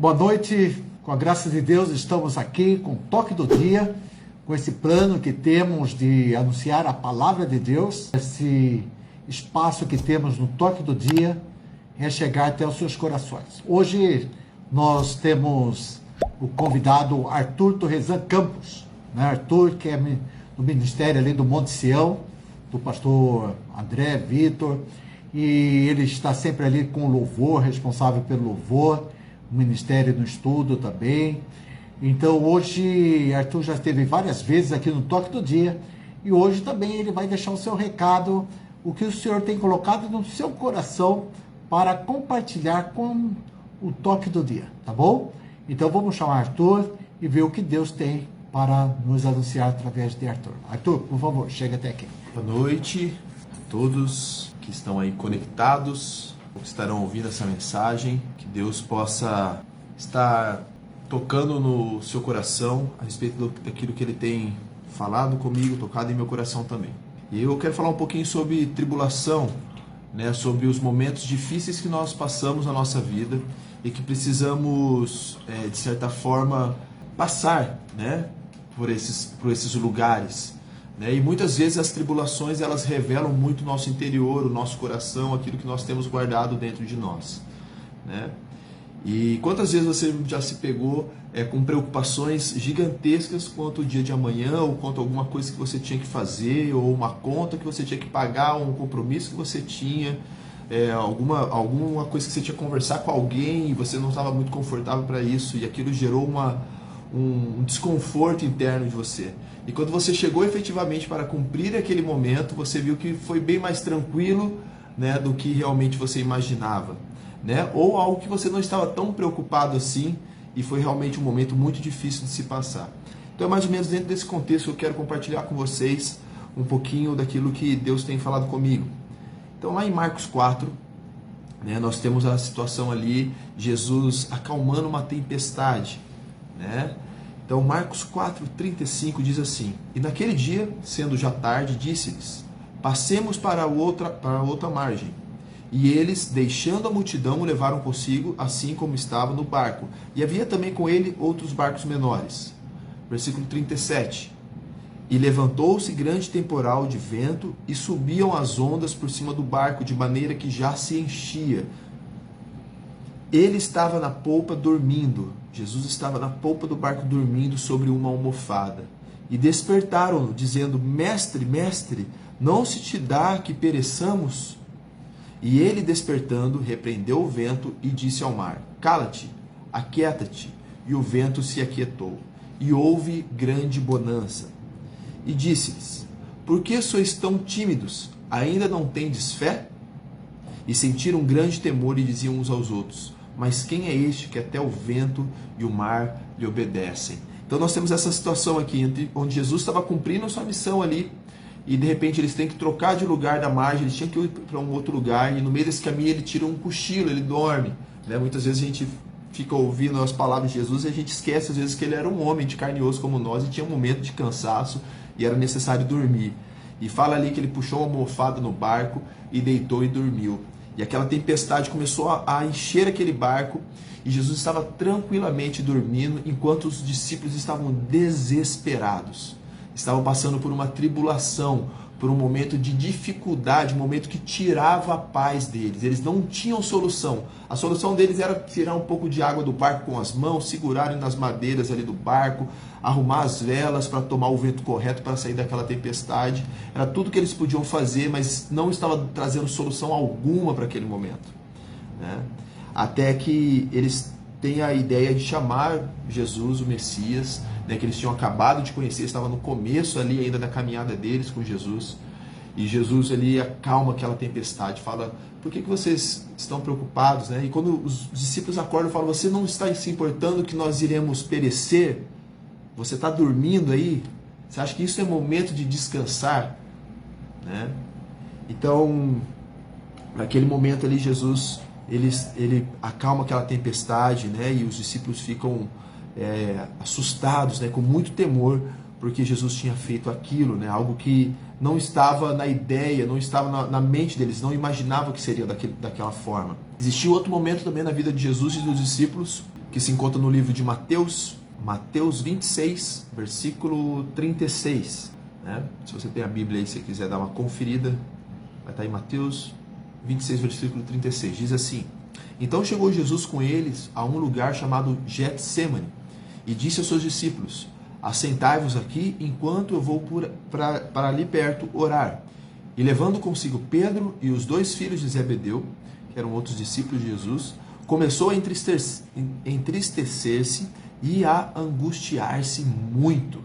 Boa noite, com a graça de Deus estamos aqui com o Toque do Dia, com esse plano que temos de anunciar a palavra de Deus. Esse espaço que temos no Toque do Dia é chegar até os seus corações. Hoje nós temos o convidado Arthur Torrezan Campos, né? Arthur, que é do ministério ali do Monte Sião, do pastor André Vitor, e ele está sempre ali com o louvor, responsável pelo louvor, o ministério no estudo também. Então hoje Arthur já esteve várias vezes aqui no Toque do Dia, e hoje também ele vai deixar o seu recado, o que o Senhor tem colocado no seu coração para compartilhar com o Toque do Dia, tá bom? Então vamos chamar Arthur e ver o que Deus tem para nos anunciar através de Arthur. Arthur, por favor, chega até aqui. Boa noite a todos que estão aí conectados, ou que estarão ouvindo essa mensagem. Que Deus possa estar tocando no seu coração a respeito daquilo que Ele tem falado comigo, tocado em meu coração também. E eu quero falar um pouquinho sobre tribulação, né, sobre os momentos difíceis que nós passamos na nossa vida e que precisamos, de certa forma, passar, né, por esses lugares, né? E muitas vezes as tribulações, elas revelam muito o nosso interior, o nosso coração, aquilo que nós temos guardado dentro de nós, né? E quantas vezes você já se pegou com preocupações gigantescas quanto o dia de amanhã, ou quanto alguma coisa que você tinha que fazer, ou uma conta que você tinha que pagar, ou um compromisso que você tinha, alguma coisa que você tinha que conversar com alguém e você não estava muito confortável para isso, e aquilo gerou um desconforto interno de você. E quando você chegou efetivamente para cumprir aquele momento, você viu que foi bem mais tranquilo, né, do que realmente você imaginava, né? Ou algo que você não estava tão preocupado assim e foi realmente um momento muito difícil de se passar. Então é mais ou menos dentro desse contexto que eu quero compartilhar com vocês um pouquinho daquilo que Deus tem falado comigo. Então lá em Marcos 4, né, nós temos a situação ali, Jesus acalmando uma tempestade, né? Então Marcos 4:35 diz assim: E naquele dia, sendo já tarde, disse-lhes: Passemos para outra margem. E eles, deixando a multidão, o levaram consigo, assim como estava no barco. E havia também com ele outros barcos menores. Versículo 37. E levantou-se grande temporal de vento, e subiam as ondas por cima do barco, de maneira que já se enchia. Ele estava na polpa dormindo. Jesus estava na polpa do barco dormindo sobre uma almofada. E despertaram-no, dizendo: Mestre, mestre, não se te dá que pereçamos? E ele, despertando, repreendeu o vento e disse ao mar: Cala-te, aquieta-te. E o vento se aquietou. E houve grande bonança. E disse-lhes: Por que sois tão tímidos? Ainda não tendes fé? E sentiram grande temor e diziam uns aos outros: Mas quem é este que até o vento e o mar lhe obedecem? Então nós temos essa situação aqui, onde Jesus estava cumprindo a sua missão ali, e de repente eles têm que trocar de lugar da margem, eles tinham que ir para um outro lugar, e no meio desse caminho ele tira um cochilo, ele dorme, né? Muitas vezes a gente fica ouvindo as palavras de Jesus e a gente esquece às vezes que ele era um homem de carne e osso como nós, e tinha um momento de cansaço e era necessário dormir. E fala ali que ele puxou uma almofada no barco e deitou e dormiu. E aquela tempestade começou a encher aquele barco, e Jesus estava tranquilamente dormindo, enquanto os discípulos estavam desesperados. Estavam passando por uma tribulação, por um momento de dificuldade, um momento que tirava a paz deles. Eles não tinham solução. A solução deles era tirar um pouco de água do barco com as mãos, segurarem nas madeiras ali do barco, arrumar as velas para tomar o vento correto para sair daquela tempestade. Era tudo que eles podiam fazer, mas não estava trazendo solução alguma para aquele momento, né? Até que eles têm a ideia de chamar Jesus, o Messias, né, que eles tinham acabado de conhecer, estava no começo ali ainda da caminhada deles com Jesus. E Jesus ali acalma aquela tempestade, fala: por que vocês estão preocupados, né? E quando os discípulos acordam, falam: você não está se importando que nós iremos perecer? Você está dormindo aí? Você acha que isso é momento de descansar, né? Então, naquele momento ali, Jesus ele acalma aquela tempestade, né? E os discípulos ficam assustados, né? Com muito temor, porque Jesus tinha feito aquilo, né? Algo que não estava na ideia, não estava na mente deles, não imaginavam que seria daquela forma. Existiu outro momento também na vida de Jesus e dos discípulos, que se encontra no livro de Mateus, Mateus 26, versículo 36. Né? Se você tem a Bíblia aí, se você quiser dar uma conferida, vai estar em Mateus 26, versículo 36. Diz assim: Então chegou Jesus com eles a um lugar chamado Getsêmani e disse aos seus discípulos: Assentai-vos aqui enquanto eu vou para ali perto orar. E levando consigo Pedro e os 2 filhos de Zebedeu, que eram outros discípulos de Jesus, começou a entristecer-se e a angustiar-se muito.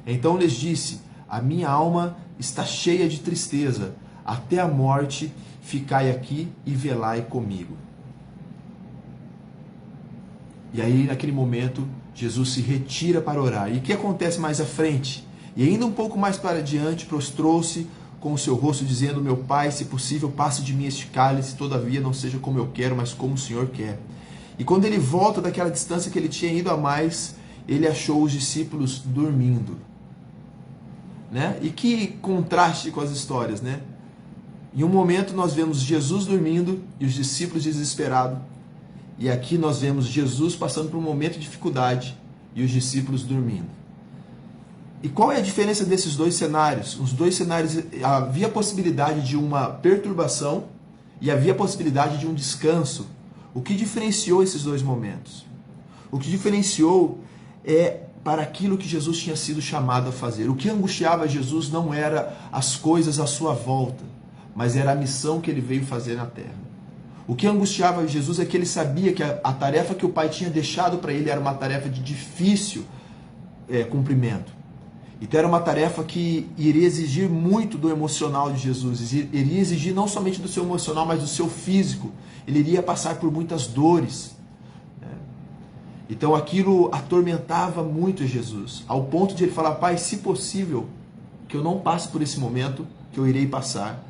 Então lhes disse: A minha alma está cheia de tristeza, até a morte. Ficai aqui e velai comigo. E aí, naquele momento, Jesus se retira para orar. E o que acontece mais à frente? E ainda um pouco mais para adiante, prostrou-se com o seu rosto, dizendo: Meu Pai, se possível, passe de mim este cálice, todavia não seja como eu quero, mas como o Senhor quer. E quando ele volta daquela distância que ele tinha ido a mais, ele achou os discípulos dormindo. Né? E que contraste com as histórias, né? Em um momento nós vemos Jesus dormindo e os discípulos desesperados. E aqui nós vemos Jesus passando por um momento de dificuldade e os discípulos dormindo. E qual é a diferença desses dois cenários? Os dois cenários, havia a possibilidade de uma perturbação e havia a possibilidade de um descanso. O que diferenciou esses dois momentos? O que diferenciou é para aquilo que Jesus tinha sido chamado a fazer. O que angustiava Jesus não era as coisas à sua volta, mas era a missão que ele veio fazer na terra. O que angustiava Jesus é que ele sabia que a tarefa que o Pai tinha deixado para ele era uma tarefa de difícil cumprimento. Então era uma tarefa que iria exigir muito do emocional de Jesus, iria exigir não somente do seu emocional, mas do seu físico. Ele iria passar por muitas dores. Então aquilo atormentava muito Jesus, ao ponto de ele falar: Pai, se possível, que eu não passe por esse momento que eu irei passar,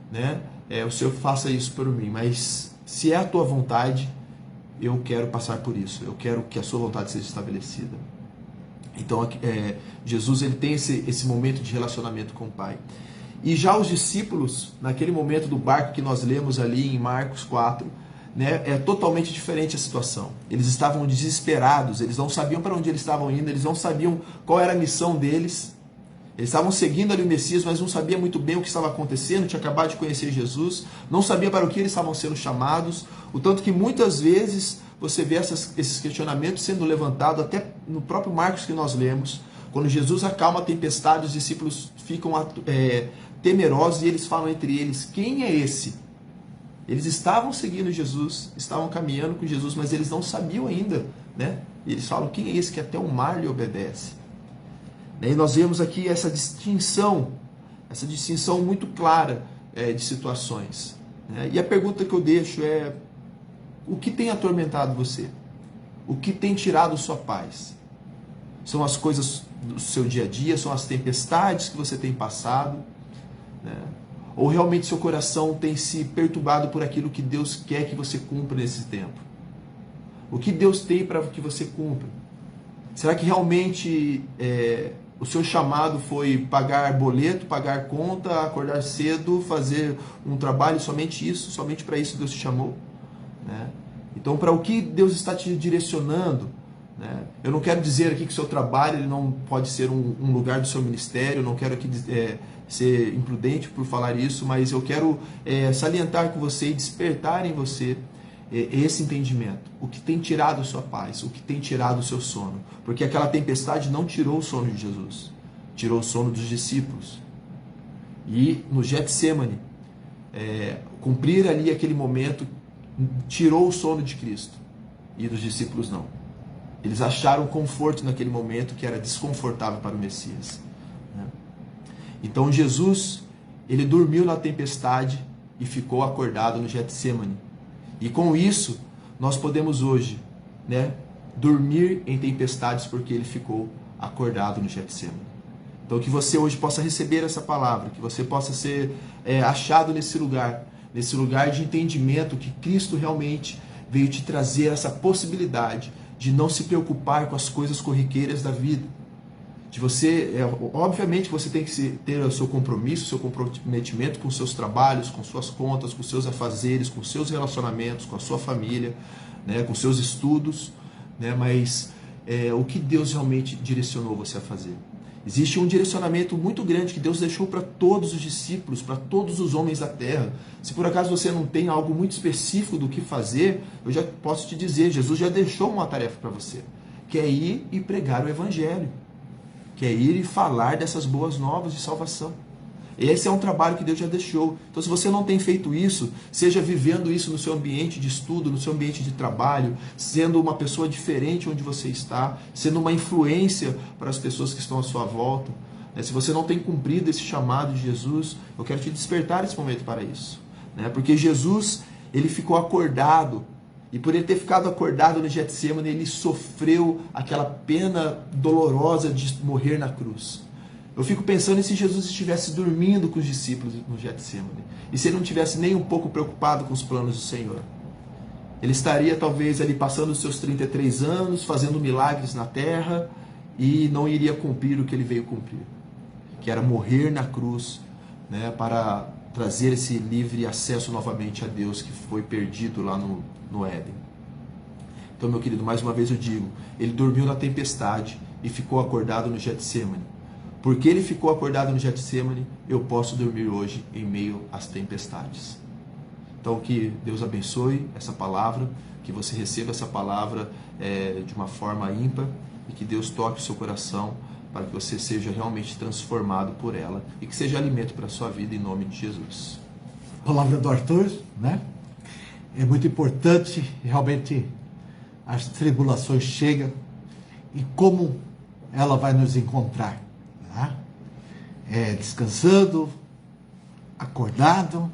né? O Senhor faça isso por mim, mas se é a tua vontade, eu quero passar por isso, eu quero que a sua vontade seja estabelecida. Então Jesus ele tem esse momento de relacionamento com o Pai. E já os discípulos, naquele momento do barco que nós lemos ali em Marcos 4, né, é totalmente diferente a situação. Eles estavam desesperados, eles não sabiam para onde eles estavam indo, eles não sabiam qual era a missão deles. Eles estavam seguindo ali o Messias, mas não sabiam muito bem o que estava acontecendo, tinha acabado de conhecer Jesus, não sabia para o que eles estavam sendo chamados, o tanto que muitas vezes você vê esses questionamentos sendo levantados, até no próprio Marcos que nós lemos, quando Jesus acalma a tempestade, os discípulos ficam temerosos e eles falam entre eles: quem é esse? Eles estavam seguindo Jesus, estavam caminhando com Jesus, mas eles não sabiam ainda, né? E eles falam: quem é esse que até o mar lhe obedece? E nós vemos aqui essa distinção muito clara de situações. Né? E a pergunta que eu deixo é: o que tem atormentado você? O que tem tirado sua paz? São as coisas do seu dia a dia? São as tempestades que você tem passado? Né? Ou realmente seu coração tem se perturbado por aquilo que Deus quer que você cumpra nesse tempo? O que Deus tem para que você cumpra? Será que realmente o seu chamado foi pagar boleto, pagar conta, acordar cedo, fazer um trabalho, somente isso? Somente para isso Deus te chamou? Né? Então, para o que Deus está te direcionando? Né? Eu não quero dizer aqui que o seu trabalho ele não pode ser um lugar do seu ministério, eu não quero aqui ser imprudente por falar isso, mas eu quero salientar com você e despertar em você esse entendimento. O que tem tirado a sua paz, o que tem tirado o seu sono. Porque aquela tempestade não tirou o sono de Jesus, tirou o sono dos discípulos. E no Getsêmani, cumprir ali aquele momento, tirou o sono de Cristo. E dos discípulos não. Eles acharam conforto naquele momento que era desconfortável para o Messias. Né? Então Jesus, ele dormiu na tempestade e ficou acordado no Getsêmani. E com isso, nós podemos hoje, né, dormir em tempestades porque ele ficou acordado no Getsêmani. Então que você hoje possa receber essa palavra, que você possa ser achado nesse lugar de entendimento que Cristo realmente veio te trazer essa possibilidade de não se preocupar com as coisas corriqueiras da vida. De você, obviamente você tem que ter o seu compromisso, o seu comprometimento com os seus trabalhos, com suas contas, com os seus afazeres, com os seus relacionamentos, com a sua família, né, com os seus estudos, né? Mas o que Deus realmente direcionou você a fazer? Existe um direcionamento muito grande que Deus deixou para todos os discípulos, para todos os homens da terra. Se por acaso você não tem algo muito específico do que fazer, eu já posso te dizer, Jesus já deixou uma tarefa para você, que é ir e pregar o Evangelho, que é ir e falar dessas boas novas de salvação. Esse é um trabalho que Deus já deixou. Então, se você não tem feito isso, seja vivendo isso no seu ambiente de estudo, no seu ambiente de trabalho, sendo uma pessoa diferente onde você está, sendo uma influência para as pessoas que estão à sua volta. Se você não tem cumprido esse chamado de Jesus, eu quero te despertar esse momento para isso. Porque Jesus, ele ficou acordado, e por ele ter ficado acordado no Getsemane, ele sofreu aquela pena dolorosa de morrer na cruz. Eu fico pensando se Jesus estivesse dormindo com os discípulos no Getsemane, e se ele não estivesse nem um pouco preocupado com os planos do Senhor. Ele estaria talvez ali passando os seus 33 anos, fazendo milagres na terra, e não iria cumprir o que ele veio cumprir, que era morrer na cruz, para trazer esse livre acesso novamente a Deus que foi perdido lá no Éden. Então, meu querido, mais uma vez eu digo, ele dormiu na tempestade e ficou acordado no Getsemane. Porque ele ficou acordado no Getsemane, eu posso dormir hoje em meio às tempestades. Então, que Deus abençoe essa palavra, que você receba essa palavra de uma forma ímpar, e que Deus toque o seu coração para que você seja realmente transformado por ela e que seja alimento para a sua vida, em nome de Jesus. Palavra do Arthur, É muito importante, realmente, as tribulações chegam e como ela vai nos encontrar. Descansando, acordado.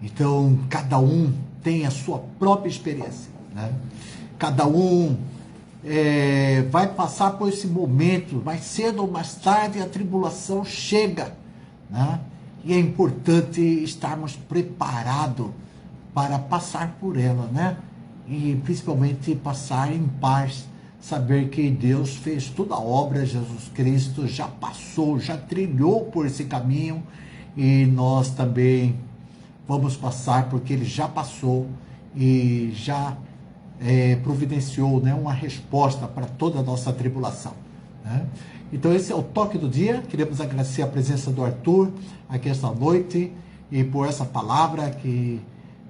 Então, cada um tem a sua própria experiência. Cada um vai passar por esse momento, mais cedo ou mais tarde a tribulação chega. E é importante estarmos preparados para passar por ela, E principalmente passar em paz. Saber que Deus fez toda a obra, Jesus Cristo já passou, já trilhou por esse caminho, e nós também vamos passar porque Ele já passou e já providenciou uma resposta para toda a nossa tribulação. Então esse é o toque do dia. Queremos agradecer a presença do Arthur aqui esta noite e por essa palavra que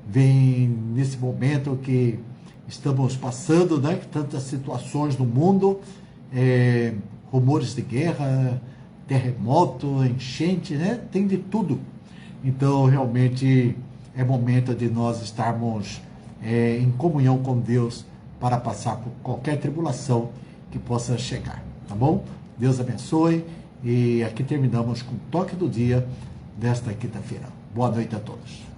vem nesse momento que estamos passando, tantas situações no mundo, rumores de guerra, terremoto, enchente, tem de tudo. Então, realmente, é momento de nós estarmos em comunhão com Deus para passar por qualquer tribulação que possa chegar, tá bom? Deus abençoe, e aqui terminamos com o toque do dia desta quinta-feira. Boa noite a todos.